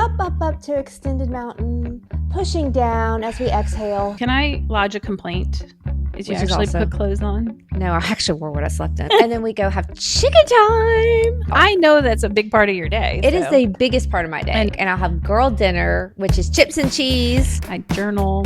Up to extended mountain, pushing down as we exhale. Can I lodge a complaint? Did you Which is actually also- put clothes on? No, I actually wore what I slept in. And then we go have chicken time. I know that's a big part of your day. It is the biggest part of my day. And I'll have girl dinner, which is chips and cheese. I journal,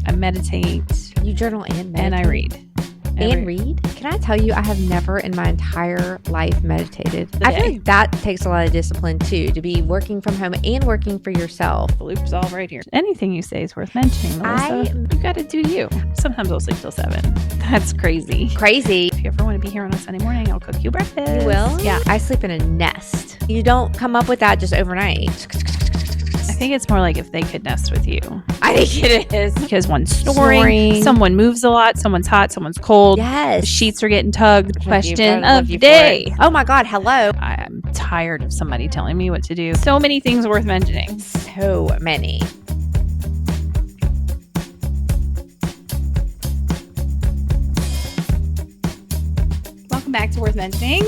I meditate, You journal and meditate? and I read. And read? Can I tell you, I have never in my entire life meditated. I feel like that takes a lot of discipline too, to be working from home and working for yourself. The loop's all right here. Anything you say is worth mentioning, Melissa. You got to do you. Sometimes I'll sleep till 7. That's crazy. Crazy. If you ever want to be here on a Sunday morning, I'll cook you breakfast. You will? Yeah. I sleep in a nest. You don't come up with that just overnight. I think it's more like if they could nest with you. I think it is. Because one's snoring, someone moves a lot, someone's hot, someone's cold. Yes. The sheets are getting tugged. Question Love of you the day. for it. Oh my God, hello. I'm tired of somebody telling me what to do. So many things worth mentioning. So many. Welcome back to Worth Mentioning.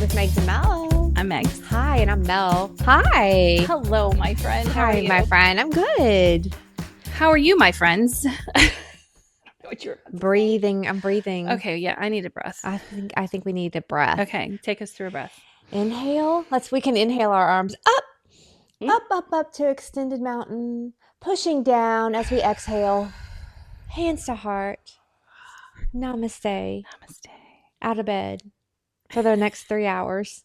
With Megs and Mel. I'm Megs. Hi, and I'm Mel. Hi. Hello, my friend. How are Hi, you? my friend. I'm good. How are you, my friends? What you're Breathing. I'm breathing. Okay, yeah, I need a breath. I think we need a breath. Okay, take us through a breath. Inhale. We can inhale our arms up to extended mountain, pushing down as we exhale. Hands to heart. Namaste. Namaste. Out of bed for the next 3 hours.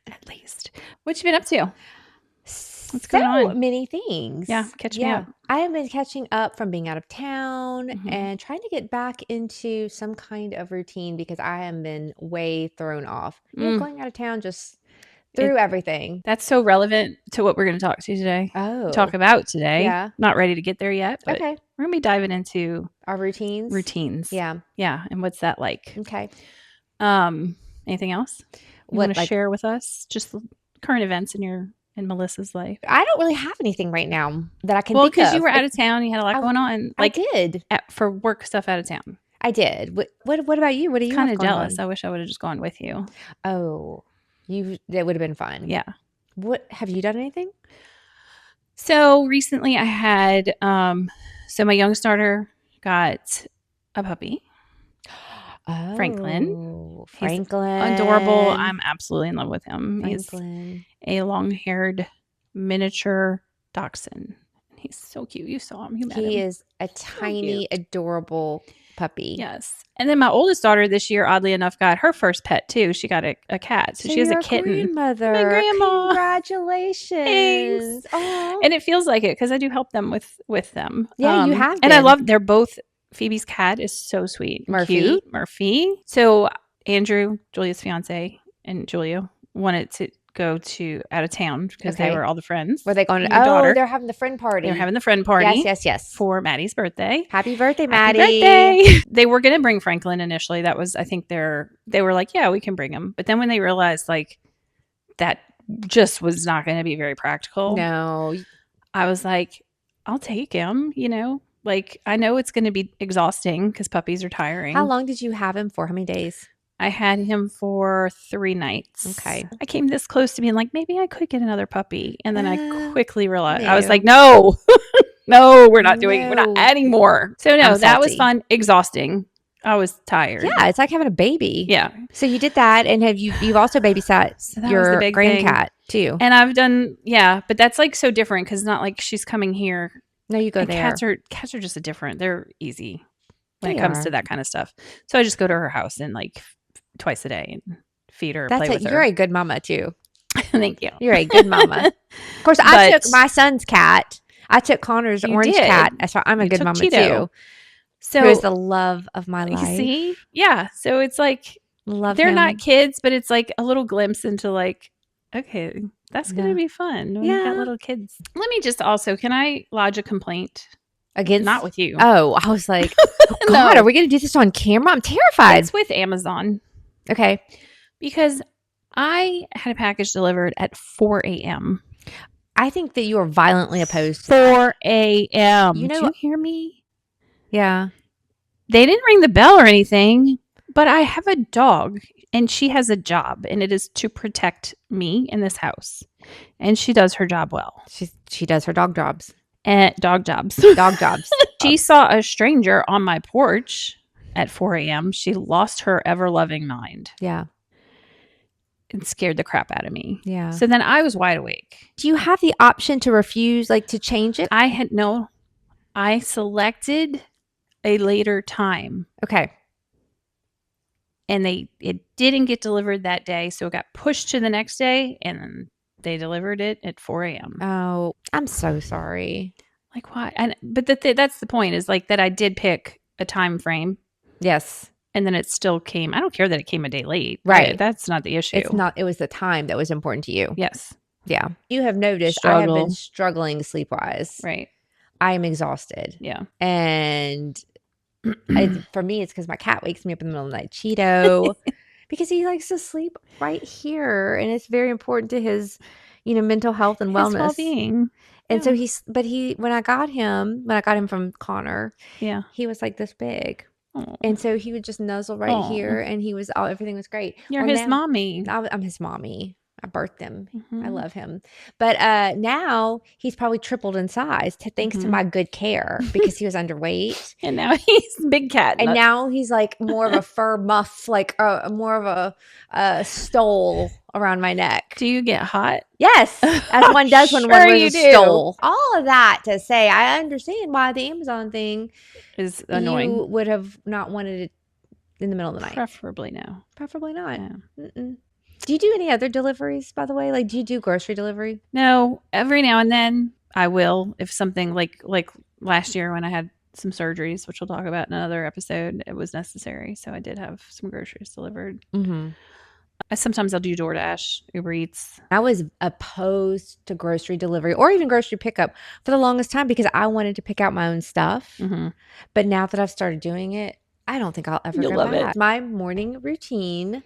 At least. What you been up to? What's going on? Many things. Yeah, catch me up. I have been catching up from being out of town Mhm. and trying to get back into some kind of routine because I have been way thrown off. Going out of town just threw everything. That's so relevant to what we're going to talk to today. Talk about today. Yeah. Not ready to get there yet, but Okay. we're going to be diving into Our routines. Yeah. Yeah, and what's that like? Okay. Anything else you What, want to like- share with us? Just the current events in Melissa's life. I don't really have anything right now that I can Well, think of. because you were out of town, you had a lot going on. I did. For work stuff out of town. I did. What about you? What do you Kind have of going jealous. on? I wish I would have just gone with you. Oh, that would have been fun. Yeah. What have you done anything? So recently I had so my youngest daughter got a puppy. Franklin. Oh, He's Franklin. Adorable. I'm absolutely in love with him. Franklin. He's a long-haired miniature dachshund. He's so cute. You saw him. You met He him. is a tiny, adorable puppy. Yes. And then my oldest daughter this year, oddly enough, got her first pet too. She got a cat. So she has a you're kitten. Grandmother. My grandma. Congratulations. Aw. And it feels like it because I do help them with them. Yeah, you have And I been. love, they're both, Phoebe's cat is so sweet. and Murphy. Cute. Murphy. So Andrew, Julia's fiance, and Julia wanted to go to out of town because they Okay. were all the friends. Were they going and to? your Oh, daughter. they're having the friend party. They're having the friend party. Yes. For Maddie's birthday. Happy birthday, Happy Maddie. birthday. They were going to bring Franklin initially. That was, I think they were like, yeah, we can bring him. But then when they realized like that just was not going to be very practical. No. I was like, I'll take him, like I know it's going to be exhausting because puppies are tiring. How long did you have him for? How many days? I had him for 3 nights. Okay. I came this close to being like, maybe I could get another puppy. And then I quickly realized, I was no. like, no, no, we're not No. adding more. So no, I'm that was salty. fun. Exhausting. I was tired. Yeah, it's like having a baby. Yeah. So you did that, and you've also babysat So that was your the big grand thing. cat too. And I've done, but that's like so different because not like she's coming here. No, you go And there. cats are just a different. They're easy when They it comes are. to that kind of stuff. So I just go to her house and like twice a day and feed her, play with her. You're a good mama too. Thank you. You're a good mama. Of course, I But- took my son's cat. I took Connor's You orange did. cat. So I'm a You good took mama Cheeto. too. So Who is the love of my you life? see, yeah. So it's like Love they're him. not kids, but it's like a little glimpse into like, okay, that's gonna Yeah. be fun. When you got Yeah. little kids. Let me just also, can I lodge a complaint? Against Not with you. Oh, I was like, oh, God, No. are we going to do this on camera? I'm terrified. It's with Amazon Okay. because I had a package delivered at 4 a.m. I think that you are violently opposed to that. 4 a.m. You know- Do you hear me? Yeah. They didn't ring the bell or anything, but I have a dog. And she has a job, and it is to protect me in this house. And she does her job well. She does her dog jobs. And dog jobs. Dog jobs. She saw a stranger on my porch at 4 a.m. She lost her ever-loving mind. Yeah. It scared the crap out of me. Yeah. So then I was wide awake. Do you have the option to refuse, like to change it? I selected a later time. Okay. And it didn't get delivered that day, so it got pushed to the next day, and then they delivered it at 4 a.m. Oh, I'm so sorry. Like, why? But that's the point, is like that I did pick a time frame. Yes. And then it still came. I don't care that it came a day late. Right. That's not the issue. It's not. It was the time that was important to you. Yes. Yeah. You have noticed I have been struggling sleep-wise. Right. I am exhausted. Yeah. And for me, it's because my cat wakes me up in the middle of the night, Cheeto, because he likes to sleep right here, and it's very important to his, mental health and wellness, well-being. And so when I got him from Connor, yeah, he was like this big, Aww. And so he would just nuzzle right here, and everything was great. You're his mommy. I'm his mommy. I birthed him. I love him. But now he's probably tripled in size thanks to my good care, because he was underweight. And now he's a big cat. And now he's like more of a fur muff, like more of a stole around my neck. Do you get hot? Yes, as one does when one wears a do. stole. All of that to say, I understand why the Amazon thing is annoying. You would have not wanted it in the middle of the night. Preferably no. Preferably not. Yeah. Do you do any other deliveries, by the way? Like, do you do grocery delivery? No. Every now and then I will, if something like last year when I had some surgeries, which we'll talk about in another episode, it was necessary. So I did have some groceries delivered. Sometimes I'll do DoorDash, Uber Eats. I was opposed to grocery delivery or even grocery pickup for the longest time because I wanted to pick out my own stuff. But now that I've started doing it, I don't think I'll ever go back. My morning routine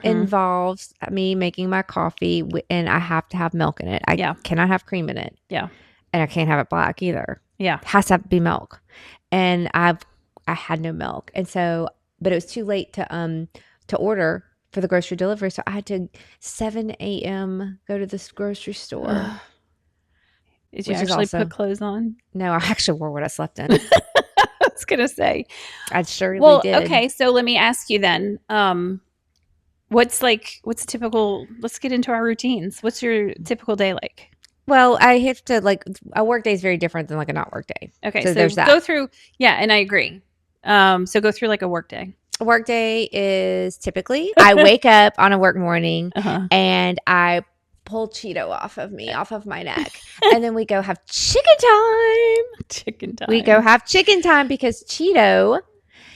involves me making my coffee, and I have to have milk in it. I cannot have cream in it. Yeah. And I can't have it black either. Yeah. It has to be milk. And I had no milk. And so, but it was too late to order for the grocery delivery. So I had to 7 a.m. go to this grocery store. Did you actually put clothes on? No, I actually wore what I slept in. I was going to say. I surely did. Okay. So let me ask you then, what's typical, let's get into our routines. What's your typical day like? Well, I have to a work day is very different than like a not work day. Okay. So there's that. Go through. Yeah. And I agree. So go through like a work day. A work day is typically I wake up on a work morning and I pull Cheeto off of my neck. And then we go have chicken time. We go have chicken time because Cheeto,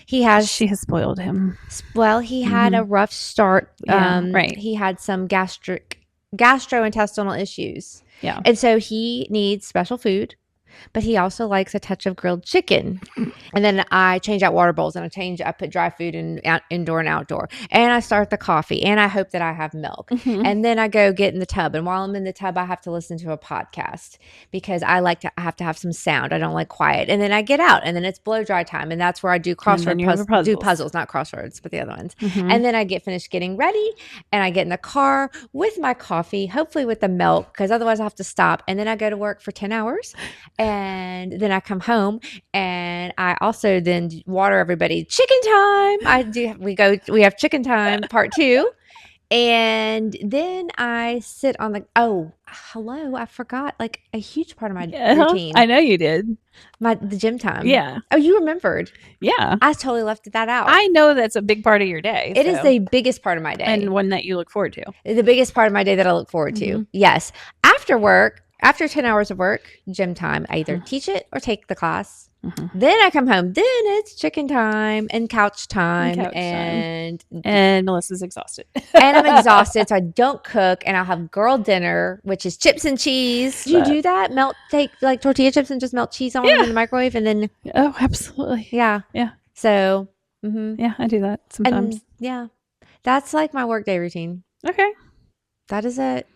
she has spoiled him. Well, he had a rough start. Right. He had some gastrointestinal issues. Yeah. And so he needs special food, but he also likes a touch of grilled chicken. And then I change out water bowls, and I put dry food in indoor and outdoor, and I start the coffee, and I hope that I have milk. And then I go get in the tub. And while I'm in the tub, I have to listen to a podcast because I have to have some sound. I don't like quiet. And then I get out, and then it's blow dry time. And that's where I do puzzles, not crosswords, but the other ones. And then I get finished getting ready, and I get in the car with my coffee, hopefully with the milk, because otherwise I have to stop. And then I go to work for 10 hours. And then I come home, and I also then water everybody. Chicken time. We have chicken time part 2. And then I sit on I forgot like a huge part of my routine. I know you did. The gym time. Yeah. Oh, you remembered. Yeah. I totally left that out. I know that's a big part of your day. It is the biggest part of my day. And one that you look forward to. The biggest part of my day that I look forward to. Yes. After work, after 10 hours of work, gym time, I either teach it or take the class. Then I come home. Then it's chicken time and couch time. And Melissa's exhausted. And I'm exhausted, so I don't cook. And I'll have girl dinner, which is chips and cheese. Do you do that? Take like tortilla chips and just melt cheese on them in the microwave, and then. Oh, absolutely. Yeah. Yeah. So. Yeah, I do that sometimes. And, that's like my workday routine. Okay. That is it.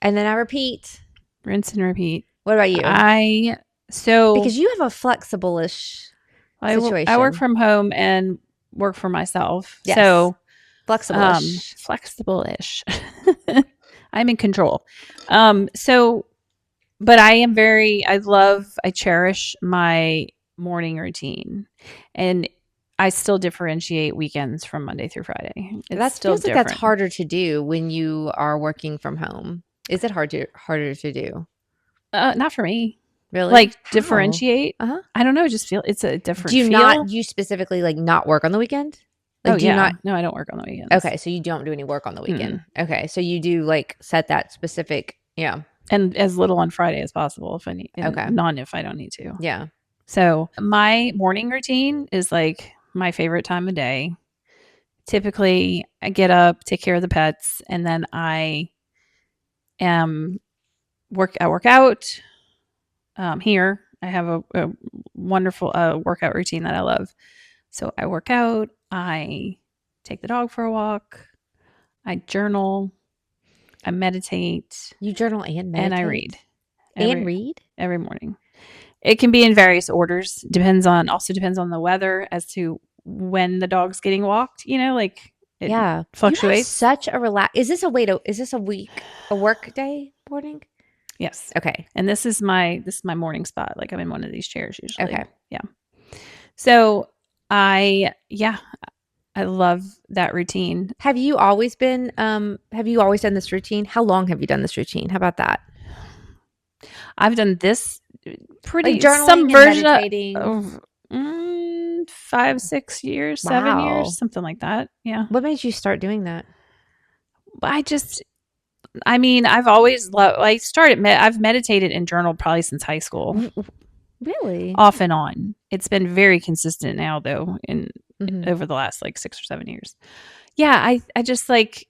And then I repeat. Rinse and repeat. What about you? Because you have a flexible-ish situation. I work from home and work for myself. Yes. So Flexible-ish. Flexible-ish. I'm in control. So, but I cherish my morning routine, and I still differentiate weekends from Monday through Friday. It's That still feels like that's different. harder to do when you are working from home. Is it harder to do? Not for me. Really? Like How? differentiate. Uh-huh. I don't know. Just feel it's a Do different you not feel. do you specifically like not work on the weekend? Oh Like do you yeah. not No, I don't work on the weekends. Okay, so you don't do any work on the weekend. Mm-mm. Okay, so you do like set that specific, yeah. And as little on Friday as possible if I need, and Okay. none if I don't need to. Yeah. So my morning routine is like my favorite time of day. Typically, I get up, take care of the pets, and then am I work out. Here, I have a wonderful workout routine that I love. So I work out. I take the dog for a walk. I journal. I meditate, You journal and and I read meditate and read? every morning. It can be in various orders. Depends on the weather as to when the dog's getting walked. Like it Yeah. You have fluctuates. such a is this a work day morning? Yes. Okay. And this is my morning spot. Like I'm in one of these chairs usually. Okay. Yeah. So I love that routine. Have you always done this routine? How long have you done this routine? How about that? I've done this Like some journaling and version meditating. of 5, 6 years, 7 years, Wow. something like that. Yeah. What made you start doing that? But I've always loved, I've meditated and journaled probably since high school, Really? off and on. It's been very consistent now though, Mhm. over the last like 6 or 7 years. Yeah. I just like,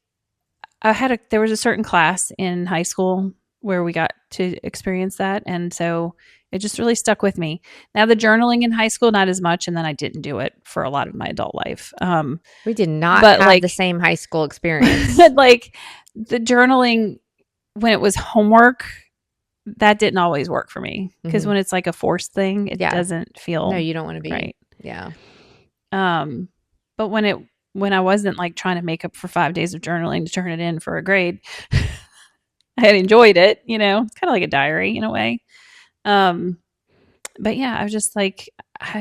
there was a certain class in high school where we got to experience that. And so it just really stuck with me. Now the journaling in high school, not as much. And then I didn't do it for a lot of my adult life. We did not But have the like, same high school experience. like the journaling when it was homework, that didn't always work for me because when it's like a forced thing, it Yeah. doesn't feel No, you don't want to be. right. Yeah. But when I wasn't like trying to make up for 5 days of journaling to turn it in for a grade, I had enjoyed it, kind of like a diary in a way. But yeah, I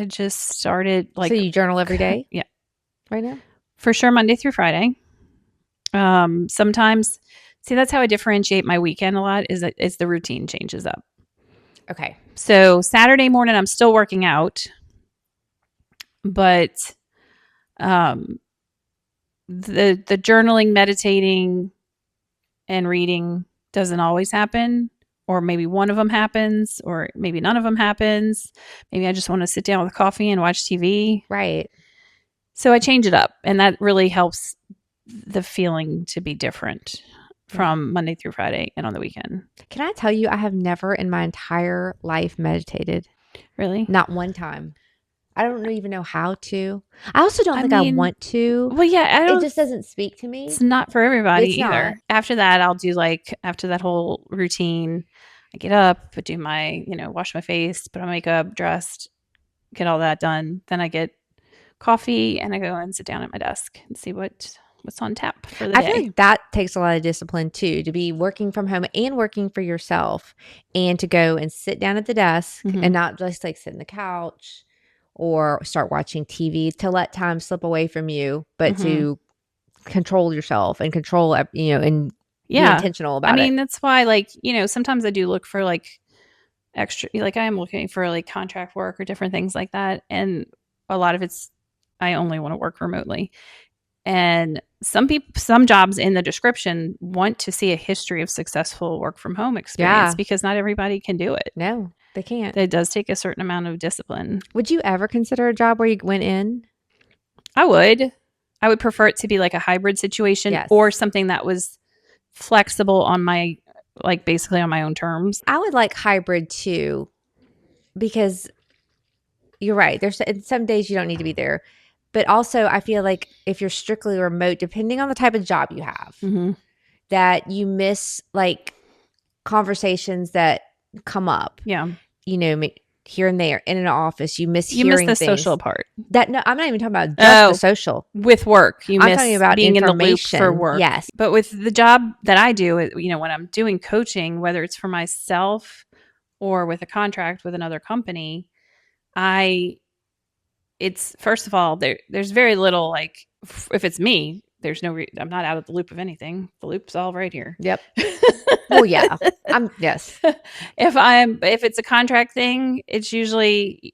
just started So like, you journal every day yeah, right now? for sure Monday through Friday. Sometimes, see, that's how I differentiate my weekend a lot is that it's the routine changes up. Okay. So Saturday morning, I'm still working out, but the journaling, meditating, and reading doesn't always happen, or maybe one of them happens, or maybe none of them happens. Maybe I just want to sit down with coffee and watch TV. Right. So I change it up, and that really helps the feeling to be different from Monday through Friday and on the weekend. Can I tell you, I have never in my entire life meditated. Really? Not one time. I don't even know how to. I also don't think I want to. Well, yeah, It just doesn't speak to me. It's not for everybody It's either. not. After that, I'll do after that whole routine, I get up, do my, wash my face, put on makeup, dressed, get all that done. Then I get coffee and I go and sit down at my desk and see what's on tap for the day. I feel like that takes a lot of discipline too, to be working from home and working for yourself and to go and sit down at the desk and not just like sit on the couch or start watching TV, to let time slip away from you, but to control yourself and control, and be intentional about it. That's why sometimes I do look for extra, I am looking for contract work or different things like that. And a lot of I only want to work remotely. And some jobs in the description want to see a history of successful work from home experience because not everybody can do it. No, they can't. It does take a certain amount of discipline. Would you ever consider a job where you went in? I would prefer it to be like a hybrid situation or something that was flexible on my, basically on my own terms. I would like hybrid too, because you're right. There's some days you don't need to be there. But also, I feel like if you're strictly remote, depending on the type of job you have, that you miss conversations that come up. Yeah. here and there in an office. You miss You miss hearing the things. social part. No, I'm not even talking about just the social. With work. I'm talking about being in the loop information. for work. Yes. But with the job that I do, when I'm doing coaching, whether it's for myself or with a contract with another company, it's first of all, there's very little, like, if it's me, there's I'm not out of the loop of anything. The loop's all right here. Yep. Well, yeah. Yes. If it's a contract thing, it's usually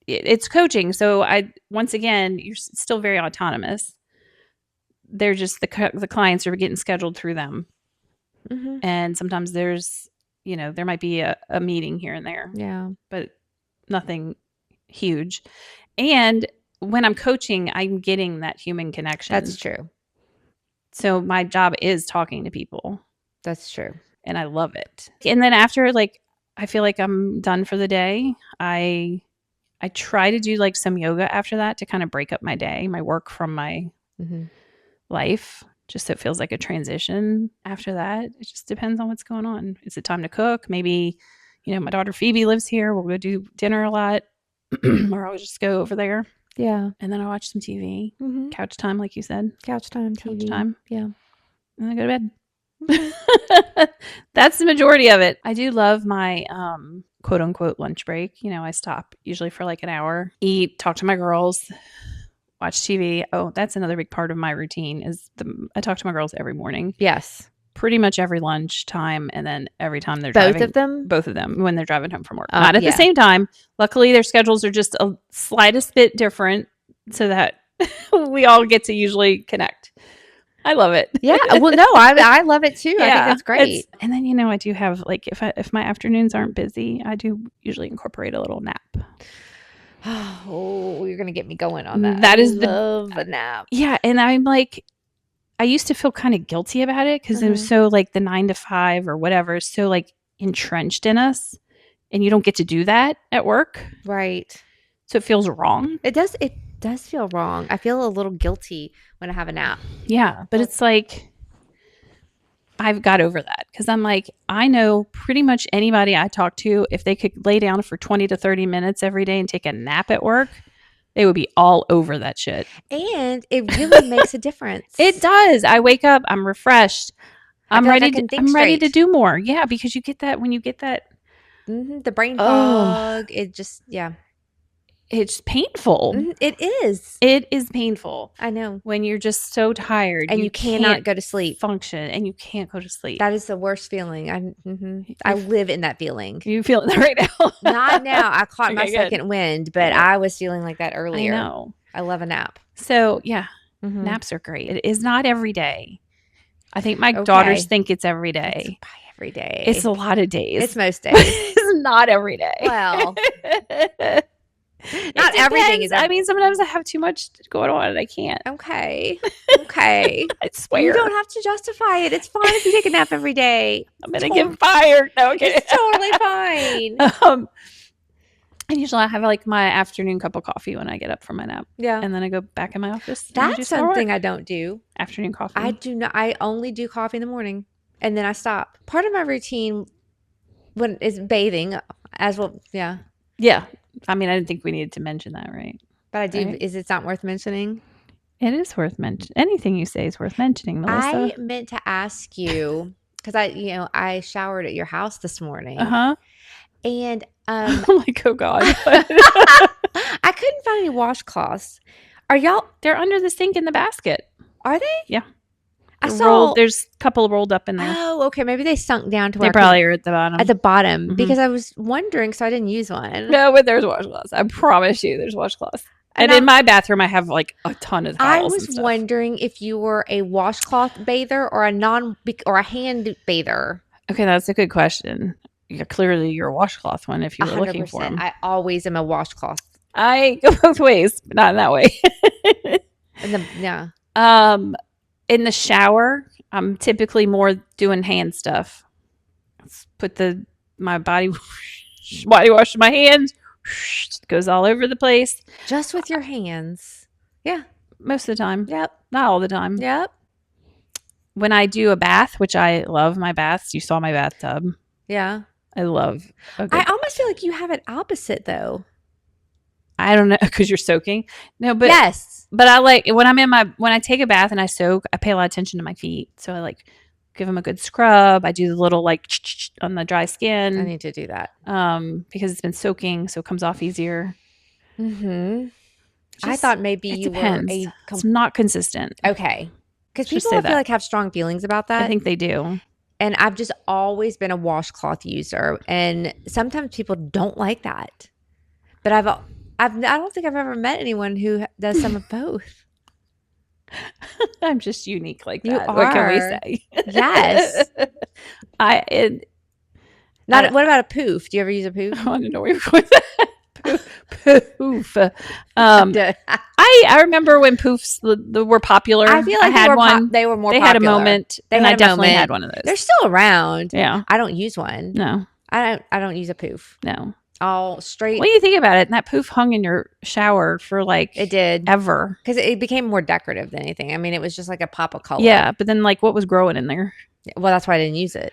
it's coaching. So once again, you're still very autonomous. They're just the clients are getting scheduled through them. Mm-hmm. And sometimes there's, there might be a meeting here and there. Yeah. But nothing huge. And when I'm coaching, I'm getting that human connection. That's true. So my job is talking to people. That's true. And I love it. And then after, like, I feel like I'm done for the day, I try to do like some yoga after that to kind of break up my day, my work from my life, just so it feels like a transition after that. It just depends on what's going on. Is it time to cook? Maybe, my daughter Phoebe lives here. We'll go do dinner a lot. Or I'll just go over there. Yeah. And then I watch some TV. Couch time, like you said. Couch time, TV. Couch time. Yeah. And then I go to bed. That's the majority of it. I do love my quote unquote lunch break. I stop usually for like an hour, eat, talk to my girls, watch TV. Oh, that's another big part of my routine is I talk to my girls every morning. Yes. Pretty much every lunch time, and then every time they're both driving. Of them? Both of them when they're driving home from work. Not at the same time. Luckily, their schedules are just a slightest bit different so that we all get to usually connect. I love it. Yeah. Well, no, I love it too. Yeah, I think that's great. And then, I do have, like, if my afternoons aren't busy, I do usually incorporate a little nap. Oh, you're going to get me going on that. That is love a nap. Yeah. And I'm like, I used to feel kind of guilty about it because it was so, like, the 9 to 5 or whatever is so, like, entrenched in us, and you don't get to do that at work. Right. So it feels wrong. It does feel wrong. I feel a little guilty when I have a nap. Yeah. But it's like, I've got over that because I'm like, I know pretty much anybody I talk to, if they could lay down for 20 to 30 minutes every day and take a nap at work, they would be all over that shit. And it really makes a difference. It does. I wake up, I'm refreshed. I'm ready to do more. Yeah, because you get that when you get that the brain fog. It just it's painful. It is. It is painful. I know. When you're just so tired and you cannot go to sleep. Function and you can't go to sleep. That is the worst feeling. I live in that feeling. You feel that right now? Not now. I caught my second wind, but I was feeling like that earlier. I know. I love a nap. So yeah, naps are great. It is not every day. I think my daughters think it's every day. It's every day. It's a lot of days. It's most days. It's not every day. Well. Not everything is. I mean, sometimes I have too much going on and I can't. Okay. I swear. You don't have to justify it. It's fine if you take a nap every day. I'm gonna get fired. No, okay. It's totally fine. And usually I have like my afternoon cup of coffee when I get up from my nap. Yeah. And then I go back in my office. That's something I don't do. Afternoon coffee. I do not. I only do coffee in the morning and then I stop. Part of my routine is bathing as well. Yeah. Yeah. I mean, I didn't think we needed to mention that, right? But I do. Right? Is it not worth mentioning? It is worth mentioning. Anything you say is worth mentioning, Melissa. I meant to ask you because I showered at your house this morning. And I'm like, oh God. I couldn't find any washcloths. They're under the sink in the basket. Are they? Yeah. There's a couple rolled up in there. Oh, okay. Maybe they sunk down to where they probably are at the bottom. At the bottom, because I was wondering, so I didn't use one. No, but there's washcloths. I promise you, there's washcloths. And in my bathroom, I have like a ton of towels. I was wondering if you were a washcloth bather or a hand bather. Okay, that's a good question. Yeah, clearly, you're a washcloth one if you were 100%. Looking for them. I always am a washcloth. I go both ways, but not in that way. In the shower, I'm typically more doing hand stuff. Put my body wash in my hands, goes all over the place. Just with your hands. Yeah. Most of the time. Yep. Not all the time. Yep. When I do a bath, which I love my baths, you saw my bathtub. Yeah. I love a I good. almost feel like you have it opposite though. I don't know because you're soaking. No, Yes. but I like when when I take a bath and I soak, I pay a lot of attention to my feet. So I like give them a good scrub. I do the little like on the dry I skin need to do that. because it's been soaking, so it comes off easier. Mm-hmm. I Just thought maybe it you were depends. a It's not consistent. okay. Because Let's just people say I feel that. like have strong feelings about I that. think they do. And I've just always been a washcloth user. And sometimes people don't like that. But I don't think I've ever met anyone who does some of both. I'm just unique like You that. What can we are. say? Yes. I it, Not what about a poof? Do you ever use a poof? I want to know where you're going with that. Poof. I remember when poofs were popular. I feel I like had one. they were more They popular. had a moment, They and had I a definitely moment. had one of those. They're still around. Yeah. I don't use one. No. I don't use a poof. No. All straight. What do you think about it? And that poof hung in your shower for like It did. ever. Because it became more decorative than anything. I mean, it was just like a pop of color. Yeah, but then like what was growing in there? Well, that's why I didn't use it.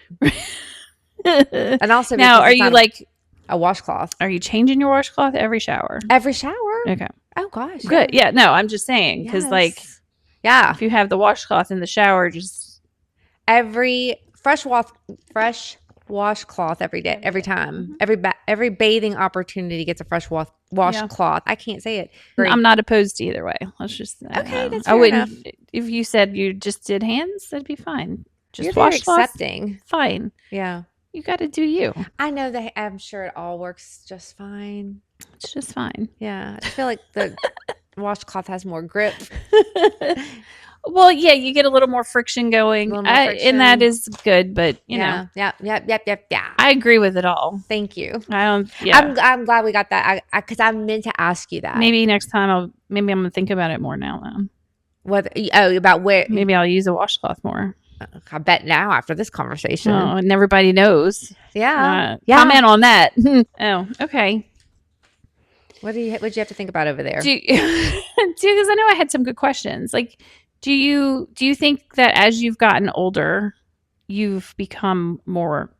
And also, now, are you like a washcloth? Are you changing your washcloth every shower? Every shower? Okay. Oh gosh. Good. Yeah. No, I'm just saying because like, yeah, if you have the washcloth in the shower, just every fresh washcloth every day, every time, every bathing opportunity gets a fresh washcloth. I can't say it. I'm not opposed to either way. Let's just okay. That's I fair wouldn't. enough. If you said you just did hands, that'd be fine. Just You're very washcloth, accepting. fine. Yeah, you got to do you. I know that. I'm sure it all works just fine. It's just fine. Yeah, I feel like the washcloth has more grip. Well, yeah, you get a little more friction going, and that is good. But you know, yeah. I agree with it all. Thank you. I don't. Yeah, I'm glad we got that. Because I meant to ask you that. Maybe next time I'm gonna think about it more now. Then about where? Maybe I'll use a washcloth more. I bet now after this conversation. Oh, and everybody knows. Yeah. Comment on that. Oh, okay. What'd you have to think about over there? Because I know I had some good questions. Like, do you think that as you've gotten older, you've become more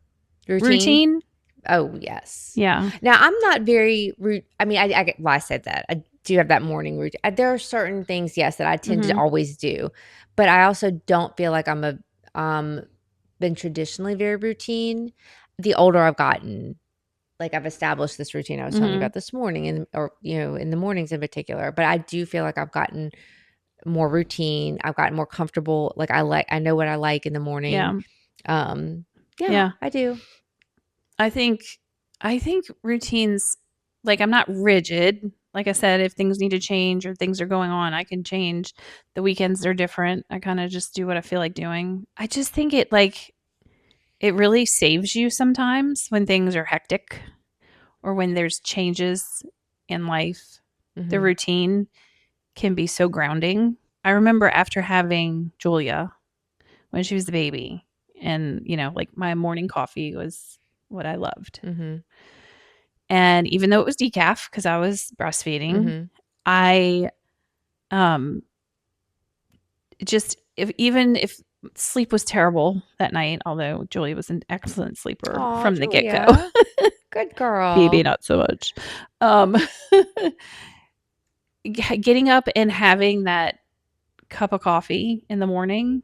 routine? Oh yes. Yeah. Now I'm not very I mean, I said that. I do have that morning routine. There are certain things, yes, that I tend to always do, but I also don't feel like I'm been traditionally very routine. The older I've gotten, like I've established this routine I was telling you about this morning, or in the mornings in particular. But I do feel like I've gotten more routine. I've gotten more comfortable. Like I know what I like in the morning. Yeah. I do. I think routines, like I'm not rigid. Like I said, if things need to change or things are going on, I can change. The weekends are different. I kind of just do what I feel like doing. I just think it really saves you sometimes when things are hectic or when there's changes in life. The routine can be so grounding. I remember after having Julia when she was the baby, and like my morning coffee was what I loved. And even though it was decaf because I was breastfeeding, I just even if sleep was terrible that night, although Julia was an excellent sleeper from the get-go. Good girl. Baby, not so much. Getting up and having that cup of coffee in the morning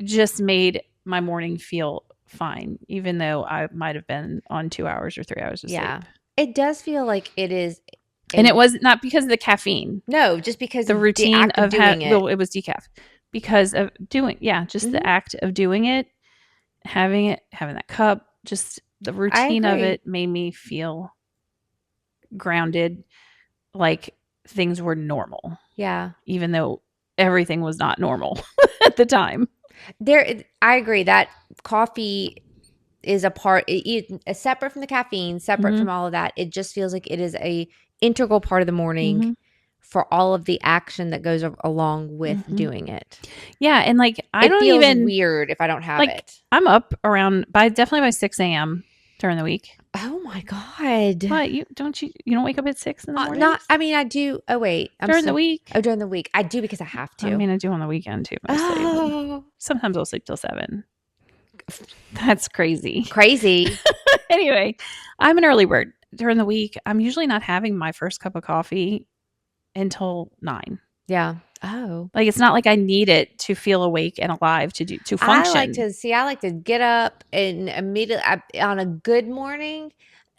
just made my morning feel fine, even though I might have been on 2 hours or 3 hours of sleep. It does feel like it is. And it was not because of the caffeine. No, just because the routine of doing it. Well, it was decaf. Because of doing, just the act of doing it, having that cup, just the routine of it made me feel grounded, like things were normal. Yeah. Even though everything was not normal at the time. I agree that coffee is a part, separate from the caffeine, separate from all of that. It just feels like it is a integral part of the morning for all of the action that goes along with doing it. Yeah, and like it feels weird if I don't have it. I'm up definitely by 6 a.m. during the week. Oh my God! What you don't wake up at 6 in the morning? I do. Oh wait, during the week. Oh, during the week, I do because I have to. I mean, I do on the weekend too. Mostly. Sometimes I'll sleep till 7. That's crazy. Anyway, I'm an early bird. During the week, I'm usually not having my first cup of coffee until 9. Yeah. Oh. Like, it's not like I need it to feel awake and alive to function. I like to get up and immediately on a good morning,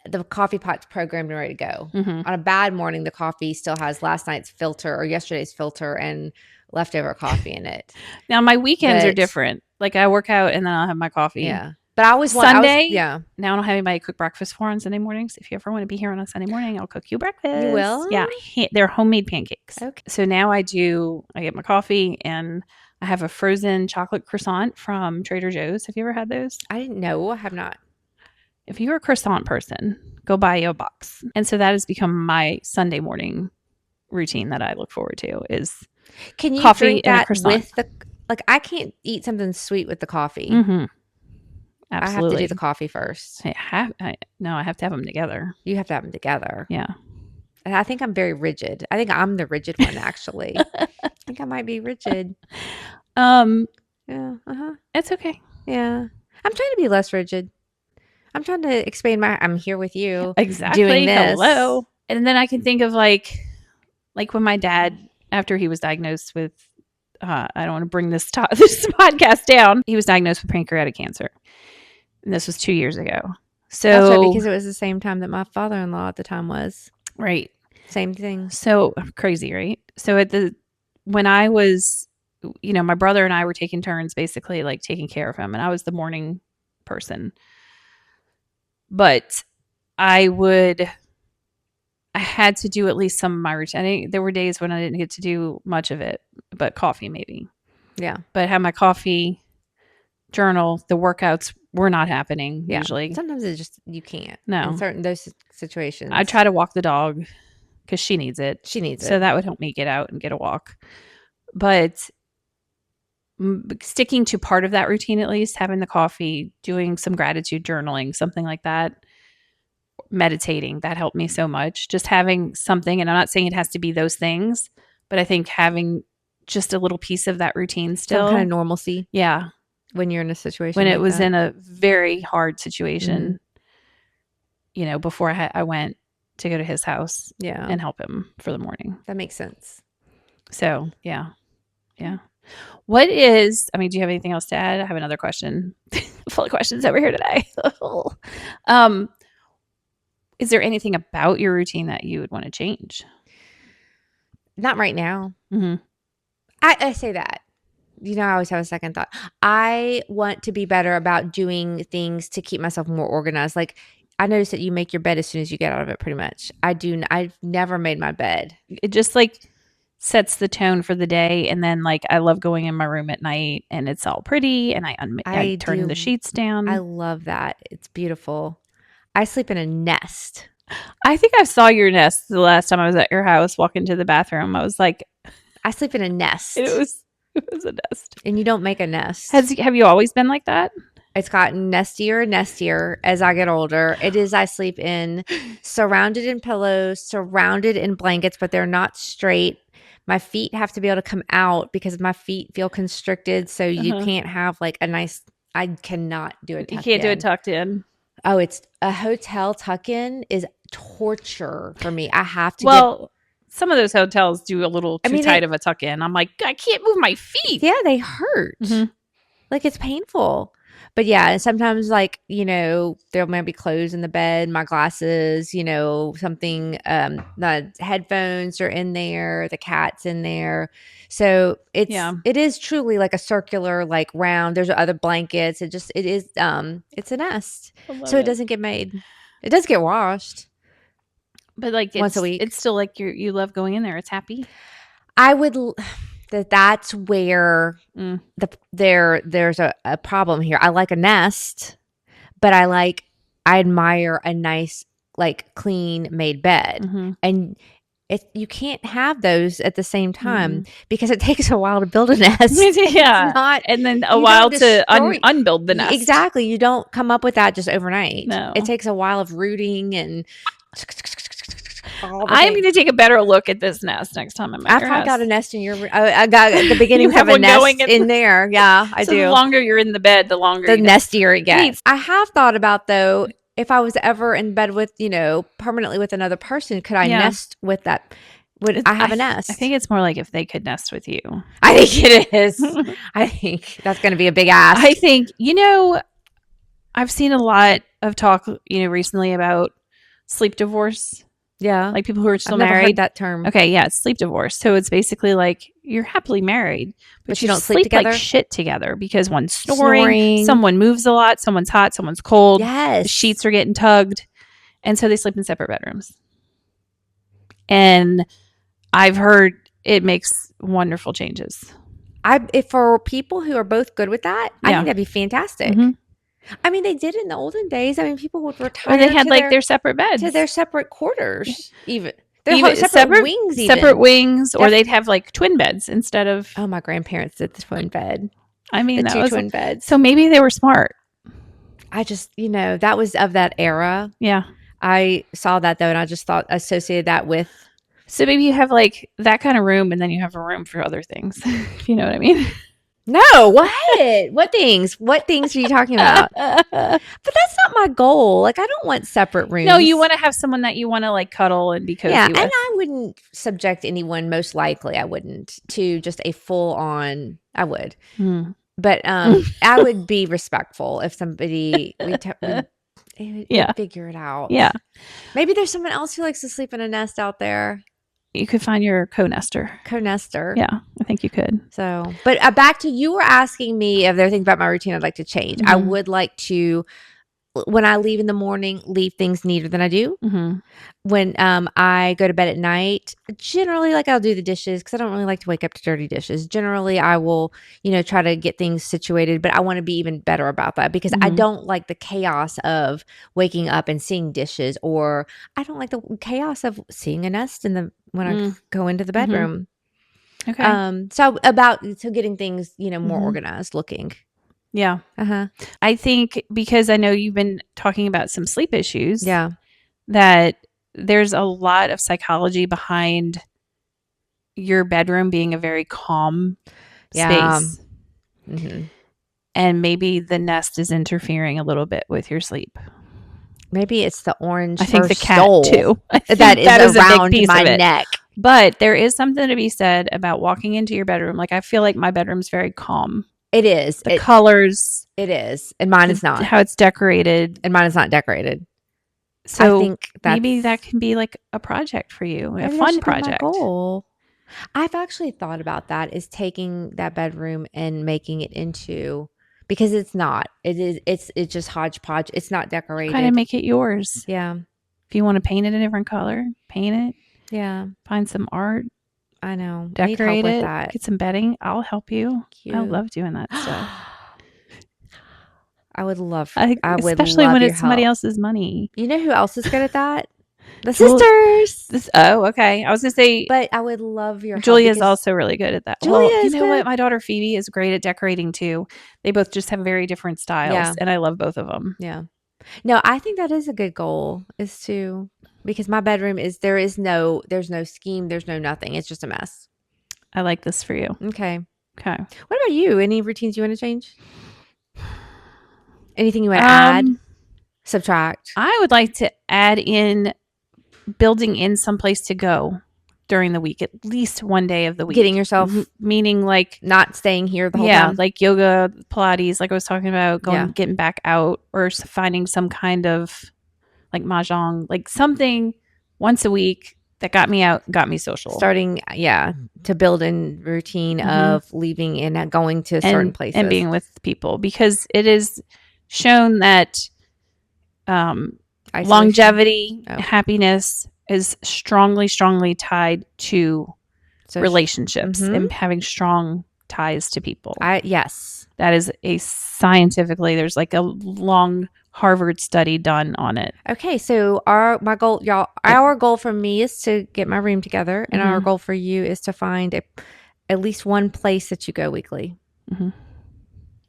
the coffee pot's programmed and ready to go. Mhm. On a bad morning, the coffee still has last night's filter or yesterday's filter and leftover coffee in it. Now, my weekends are But- different. Like, I work out and then I'll have my coffee. Yeah. But I always Sunday, yeah. now I don't have anybody cook breakfast for on Sunday mornings. If you ever want to be here on a Sunday morning, I'll cook you breakfast. You will? Yeah, they're homemade pancakes. Okay. So now I get my coffee and I have a frozen chocolate croissant from Trader Joe's. Have you ever had those? I didn't know. I have not. If you're a croissant person, go buy you a box. And so that has become my Sunday morning routine that I look forward to is Can you coffee drink and a that croissant. with the like? I can't eat something sweet with the coffee. Mm-hmm. I have to Absolutely. do the coffee first. I have to have them together. You have to have them together. Yeah. And I think I'm very rigid. I think I'm the rigid one, actually. I think I might be rigid. Yeah. It's okay. Yeah. I'm trying to be less rigid. I'm trying to expand I'm here with you. Exactly. Doing this. Hello. And then I can think of like when my dad, after he was diagnosed with, I don't want to bring this podcast down. He was diagnosed with pancreatic cancer. And this was 2 years ago. So That's right, because it was the same time that my father-in-law at the time was. Right. Same thing. So crazy, right? So when I was, my brother and I were taking turns basically like taking care of him, and I was the morning person. But I had to do at least some of my routine. There were days when I didn't get to do much of it, but coffee maybe. Yeah. But I had my coffee, journal, the workouts were not happening usually. Sometimes it's just, you can't. No. In certain those situations. I try to walk the dog because she needs it. She needs it. So that would help me get out and get a walk. But sticking to part of that routine, at least having the coffee, doing some gratitude journaling, something like that, meditating, that helped me so much. Just having something, and I'm not saying it has to be those things, but I think having just a little piece of that routine still. Some kind of normalcy. Yeah. When you're in a situation when like it was that. in a very hard situation, before I went to go to his house and help him for the morning. That makes sense. So, yeah. What is, do you have anything else to add? I have another question. Full of questions over here today. Is there anything about your routine that you would want to change? Not right now. Mm-hmm. I say that. I always have a second thought. I want to be better about doing things to keep myself more organized. Like, I noticed that you make your bed as soon as you get out of it, pretty much. I've never made my bed. It just sets the tone for the day. And then I love going in my room at night and it's all pretty and I turn the sheets down. I love that. It's beautiful. I sleep in a nest. I think I saw your nest the last time I was at your house, walk into the bathroom. I was like, I sleep in a nest. It was a nest. And you don't make a nest. Have you always been like that? It's gotten nestier and nestier as I get older. I sleep in surrounded in pillows, surrounded in blankets, but they're not straight. My feet have to be able to come out because my feet feel constricted. So you can't have a nice, I cannot do it. You can't do it tucked in. Oh, it's a hotel tuck in is torture for me. I have to some of those hotels do a little too tight of a tuck in. I'm like, I can't move my feet. Yeah, they hurt. Mm-hmm. It's painful. But yeah, sometimes there might be clothes in the bed, my glasses, something, the headphones are in there, the cat's in there. So it is truly like a circular, round. There's other blankets. It's a nest. So it doesn't get made. It does get washed. But once a week. It's still you love going in there. It's happy. I would that's where there's a problem here. I like a nest, but I admire a nice clean made bed. And you can't have those at the same time because it takes a while to build a nest. Yeah. And then a while to unbuild the nest. Exactly. You don't come up with that just overnight. No. It takes a while of rooting and I'm going to take a better look at this nest next time I'm at your house. I got a nest in your room. I got at the beginning of a nest in there. Yeah, I do. The longer you're in the bed, the longer the nestier it gets. I have thought about, though, if I was ever in bed with, permanently with another person, could I nest with that? Would I have a nest? I think it's more like if they could nest with you. I think it is. I think that's going to be a big ask. I think, I've seen a lot of talk, recently about sleep divorce. Yeah. Like people who are still I've never married. heard that term. Okay, yeah, it's sleep divorce. So it's basically like you're happily married, but you don't sleep together? like shit together because one's snoring, someone moves a lot, someone's hot, someone's cold. Yes. The sheets are getting tugged. And so they sleep in separate bedrooms. And I've heard it makes wonderful changes. If for people who are both good with that, I think that'd be fantastic. Mm-hmm. I mean, they did it in the olden days. I mean, people would retire. Or they had their separate beds. To their separate quarters, even. Separate wings, separate wings, or they'd have like twin beds instead of. Oh, my grandparents did the twin bed. I mean, that was twin beds. So maybe they were smart. I just, that was of that era. Yeah, I saw that though, and I just associated that with. So maybe you have like that kind of room, and then you have a room for other things. If you know what I mean. No, what? What things? What things are you talking about? But that's not my goal. Like, I don't want separate rooms. No, you want to have someone that you want to like cuddle and be cozy with. And I wouldn't subject anyone, most likely I wouldn't, to just a full on, I would. But I would be respectful if somebody, we'd figure it out. Yeah. Maybe there's someone else who likes to sleep in a nest out there. You could find your co-nester. Yeah, I think you could. So, but back to, you were asking me if there are things about my routine I'd like to change. I would like to, when I leave in the morning, leave things neater than I do. When I go to bed at night, generally, like, I'll do the dishes because I don't really like to wake up to dirty dishes. Generally, I will, try to get things situated, but I want to be even better about that because I don't like the chaos of waking up and seeing dishes, or I don't like the chaos of seeing a nest when I go into the bedroom. Okay. So getting things, more organized looking. Yeah. I think because I know you've been talking about some sleep issues. Yeah. That there's a lot of psychology behind your bedroom being a very calm space. And maybe the nest is interfering a little bit with your sleep. Maybe it's the orange. I think the cat stole too. that is around my neck. But there is something to be said about walking into your bedroom. Like, I feel like my bedroom's very calm. It is. The colors. It is. And mine is not. How it's decorated. And mine is not decorated. So I think maybe that can be like a project for you, a fun project. My goal. I've actually thought about that, is taking that bedroom and making it into, because it's not. It's just hodgepodge. It's not decorated. Kind of make it yours. Yeah. If you want to paint it a different color, paint it. Yeah. Find some art. I know. Decorate it. With that. Get some bedding. I'll help you. Cute. I love doing that stuff. I would love. Especially when it's somebody else's money. You know who else is good at that? The sisters. Okay. I was gonna say, but I would love your. Julia's also really good at that. Julia, you know what? My daughter Phoebe is great at decorating too. They both just have very different styles, and I love both of them. Yeah. No, I think that is a good goal. Is to, because my bedroom there's no scheme, there's no nothing. It's just a mess. I like this for you. Okay. What about you? Any routines you want to change? Anything you want to add? Subtract? I would like to add in building in some place to go during the week, at least one day of the week. Getting yourself, meaning like not staying here the whole time. Like yoga, Pilates, like I was talking about, getting back out, or finding some kind of like mahjong, like something once a week that got me out, got me social. Starting, to build in routine of leaving and going to certain places. And being with people, because it is shown that longevity, happiness is strongly tied to relationships and having strong ties to people. Yes. That is there's like a long Harvard study done on it. Okay, so our goal for me is to get my room together, and our goal for you is to find at least one place that you go weekly.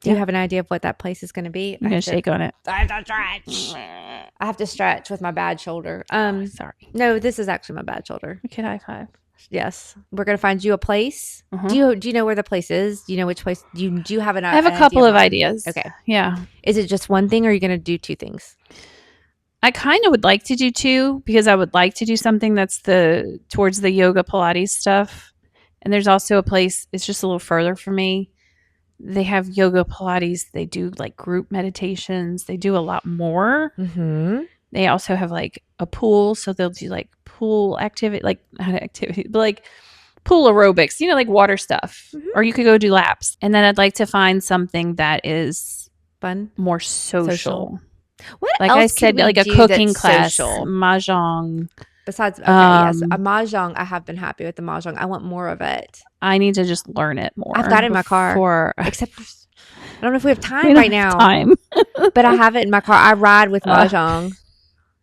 Do you have an idea of what that place is going to be? I'm going to shake on it. I have to stretch. I have to stretch with my bad shoulder. Sorry. No, this is actually my bad shoulder. Okay, high five. Yes, we're going to find you a place. Do you know where the place is? Do you know which place? Do you have an? I have a couple of ideas. Okay. Yeah. Is it just one thing, or are you going to do two things? I kind of would like to do 2 because I would like to do something that's towards the yoga Pilates stuff. And there's also a place, it's just a little further for me. They have yoga Pilates. They do like group meditations. They do a lot more. Mm-hmm. They also have like a pool. So they'll do like pool activity, like not activity, but like pool aerobics, like water stuff. Mm-hmm. Or you could go do laps. And then I'd like to find something that is Fun. more social. What Like else I said, could we like a do cooking that's class, social? mahjong. Besides, okay, yes, a Um, mahjong. I have been happy with the mahjong. I want more of it. I need to just learn it more. I've got it in my car. before Except I don't know if we have we time don't right have now. time. But I have it in my car. I ride with mahjong.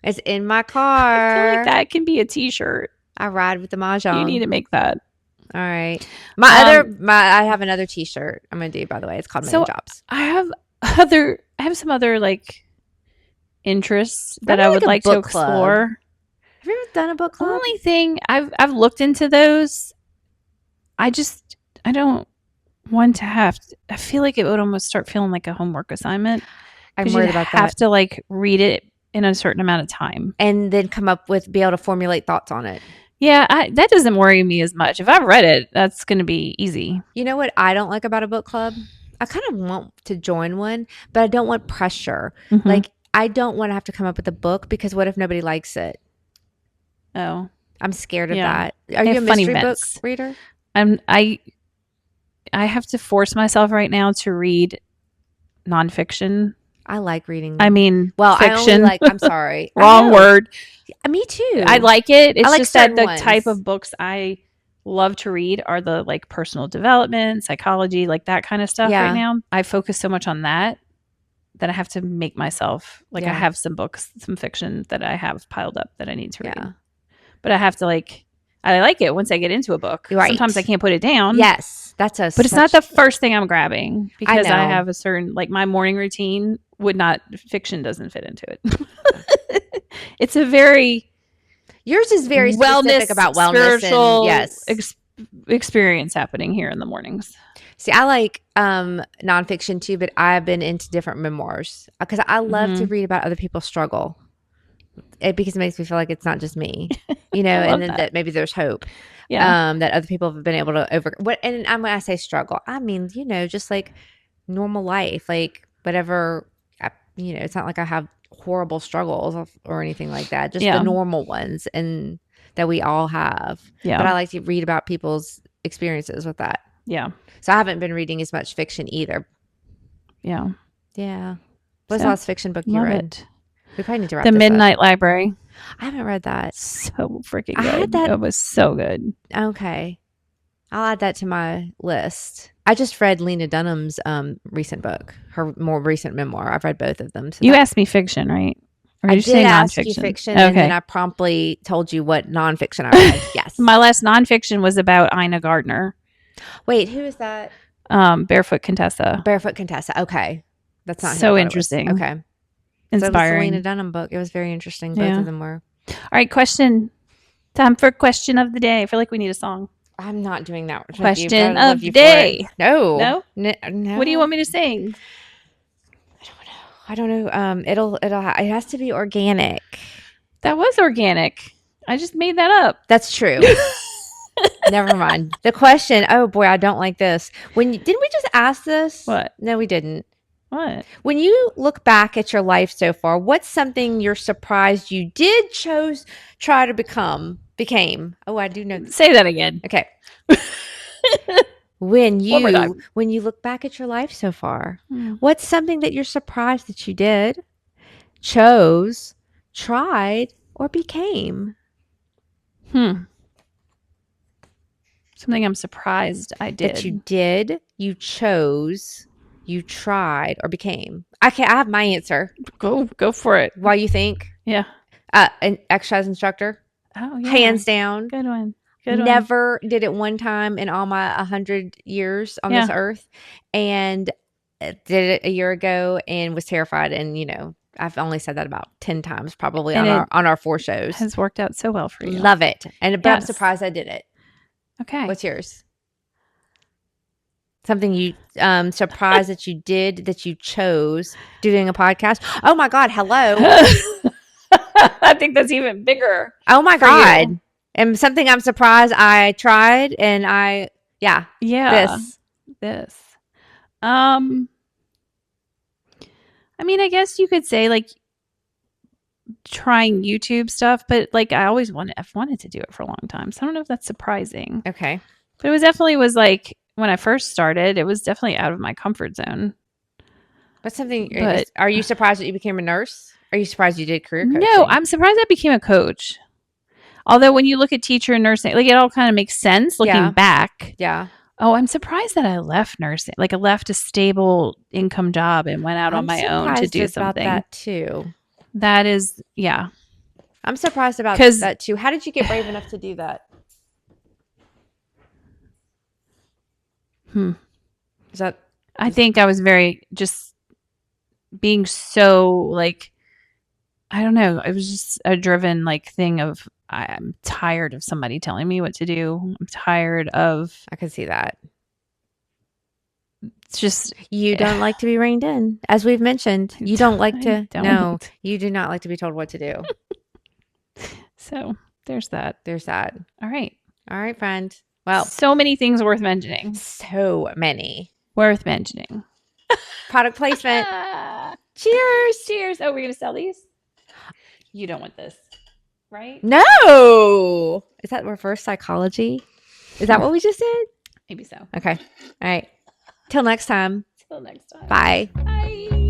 It's in my I feel car. like that can be a T-shirt. I ride with the mahjong. You need to make that. All right. I have another T-shirt I'm gonna do. By the way, it's called Many Jobs. I have some other like interests that Maybe I like would a like to book club. explore. Have you ever done a book club? Only thing I've looked into those. I don't want to have to, I feel like it would almost start feeling like a homework assignment. I'm worried about that. Have to like read it in a certain amount of time and then be able to formulate thoughts on it. Yeah, that doesn't worry me as much. If I've read it, that's going to be easy. You know what I don't like about a book club? I kind of want to join one, but I don't want pressure. Mm-hmm. Like, I don't want to have to come up with a book because what if nobody likes it? Oh. I'm scared of that. Are you a mystery book reader? I have to force myself right now to read nonfiction. I like reading. I mean, fiction. I'm sorry. Wrong word. Me too. I like it. It's like just that the ones. type of books I love to read are the like personal development, psychology, like that kind of stuff right now. I focus so much on that I have to make myself I have some books, some fiction that I have piled up that I need to read. But I have to I like it once I get into a book. Right. Sometimes I can't put it down. Yes. But it's not the first thing I'm grabbing because I have a certain my morning routine fiction doesn't fit into it. It's a very yours is very specific about wellness spiritual and experience happening here in the mornings. See, I like nonfiction too, but I've been into different memoirs because I love to read about other people's struggle. Because it makes me feel like it's not just me, and then that maybe there's hope. Yeah. That other people have been able to overcome. And when I say struggle, I mean, just like normal life, like whatever, it's not like I have horrible struggles or anything like that, just the normal ones and that we all have. Yeah. But I like to read about people's experiences with that. Yeah. So I haven't been reading as much fiction either. Yeah. Yeah. What's the last fiction book you read? We probably need to wrap The this Midnight up. Library. I haven't read that. So freaking good. It was so good. Okay. I'll add that to my list. I just read Lena Dunham's recent book, her more recent memoir. I've read both of them. So you asked me fiction, right? Or I did ask you fiction, and then I promptly told you what nonfiction I read. Yes. My last nonfiction was about Ina Gardner. Wait, who is that? Barefoot Contessa. Barefoot Contessa. Okay. That's not so interesting. Okay. Inspiring. So it was the Lena Dunham book. It was very interesting. Both of them were. All right, time for question of the day. I feel like we need a song. I'm not doing that. Question of the day. No. No. What do you want me to sing? I don't know. It has to be organic. That was organic. I just made that up. That's true. Never mind. The question. Oh boy, I don't like this. Didn't we just ask this? What? No, we didn't. What? When you look back at your life so far, what's something you're surprised you try to became? Oh, I do know. Say that again. Okay. When you look back at your life so far, what's something that you're surprised that you did, chose, tried, or became? Something I'm surprised I did. That you did, you chose, you tried, or became. I have my answer. Go for it. While you think? Yeah. An exercise instructor. Oh, yeah. Hands down. Good one. Never did it one time in all my 100 years on this earth, and did it a year ago and was terrified. And I've only said that about 10 times probably on our 4 shows. Has worked out so well for you. Love it, but I'm surprised I did it. Okay, what's yours? Something you surprised that you did, that you chose doing a podcast. Oh my God! Hello. I think that's even bigger. Oh my for you. God. And something I'm surprised I tried and Yeah. This. I mean, I guess you could say like trying YouTube stuff, but like I've wanted to do it for a long time. So I don't know if that's surprising. Okay. But it was definitely like when I first started, it was definitely out of my comfort zone. But are you surprised that you became a nurse? Are you surprised you did career coaching? No, I'm surprised I became a coach. Although when you look at teacher and nursing, like it all kind of makes sense looking back. Yeah. Oh, I'm surprised that I left nursing. Like I left a stable income job and went out on my own to do something. About that too. That is, yeah. I'm surprised about that too. How did you get brave enough to do that? Is that? I think I was very just being so like, I don't know. It was just a driven like thing of I'm tired of somebody telling me what to do. I'm tired of. I can see that. It's just you don't like to be reined in, as we've mentioned. You don't like to. No, you do not like to be told what to do. So there's that. All right. All right, friend. Well, so many things worth mentioning. So many worth mentioning. Product placement. Cheers. Oh, we're gonna sell these. You don't want this, right? No. Is that reverse psychology? Is that what we just did? Maybe so. Okay. All right. Till next time. Bye. Bye.